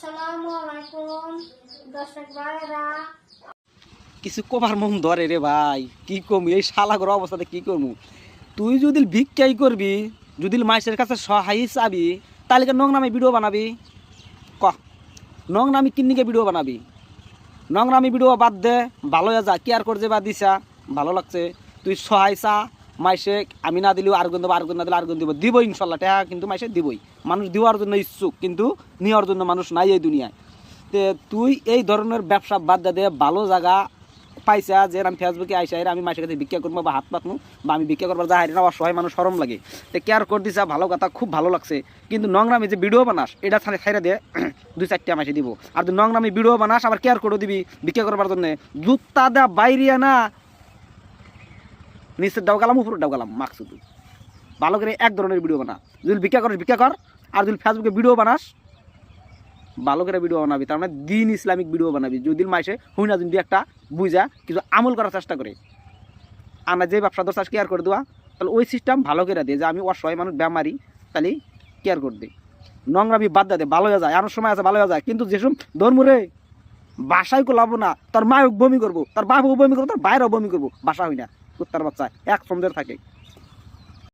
আসসালামু আলাইকুম দর্শক ভাইরা। কিছু কবার মন ধরে রে ভাই, কি কম এই শালাগর অবস্থাতে কি করবো। তুই যদি ভিক্ষাই করবি, যদি মাইসের কাছে সহায় চাবি, তাহলে নোংরামি ভিডিও বানাবি। ক নোংরামি কিন্নিকে ভিডিও বানাবি? নোংরামি ভিডিও বাদ দে, ভালো যা কেয়ার করছে বা দিছা ভালো লাগছে। তুই সহায় চা, মাইসে আমি না দিলেও আর গুণ দেবো, আর গুণ না দিলে আর গুণ দিব, দিব ইনশাল্লাহ। টাকা কিন্তু মাইসে দিবই, মানুষ দেওয়ার জন্য ইচ্ছুক, কিন্তু নেওয়ার জন্য মানুষ নাই এই দুনিয়ায়। তে তুই এই ধরনের ব্যবসা বাদ দে, ভালো জায়গা পাইছা যে আমি ফেসবুকে আইসা আমি মাসের কাছে ভিক্ষা করবো বা হাত পাতমু, বা আমি ভিক্ষা করবার যা হারি না, অসহায় মানুষ সরম লাগে। তো কেয়ার করে দিছা, ভালো কথা, খুব ভালো লাগছে। কিন্তু নোংরামি যে ভিডিও বানাস, এটা ছাইরা দিয়ে 2-4টা মাসে দিব। আর তুই নোংরামি ভিডিও বানাস আবার কেয়ার করে দিবি ভিক্ষা করবার জন্য, জুতা দা বাইরিয়া না, নিচের দাও গেলাম উপরে দাও গেলাম মাকসুদ। ভালো করে এক ধরনের ভিডিও বানা, যদি ভিক্ষা করিস ভিক্ষা কর। আর যদি ফেসবুকে ভিডিও বানাস, ভালো করে ভিডিও বানাবি, তার মানে দিন ইসলামিক ভিডিও বানাবি। যদি মাইসে হুই না যদি একটা বুঝা কিছু আমল করার চেষ্টা করে, আমরা যে ব্যবসা দোষ কেয়ার করে দেওয়া, তাহলে ওই সিস্টেম ভালো করে দিয়ে যে আমি অসহায় মানুষ বেমারি, তাহলে কেয়ার করবে। নোংরামি বাদ দে, ভালো হয়ে যায়, এমন সময় আছে ভালো হয়ে যায়। কিন্তু যেসব ধর্মরে বাসায় কোলাবো না, তার মাও বমি করবো, তার বাবু বমি করবো, তার বাইরেও বমি করবো, বাসা হই না, কুত্তার বাচ্চা এক সন্দেহ থাকে।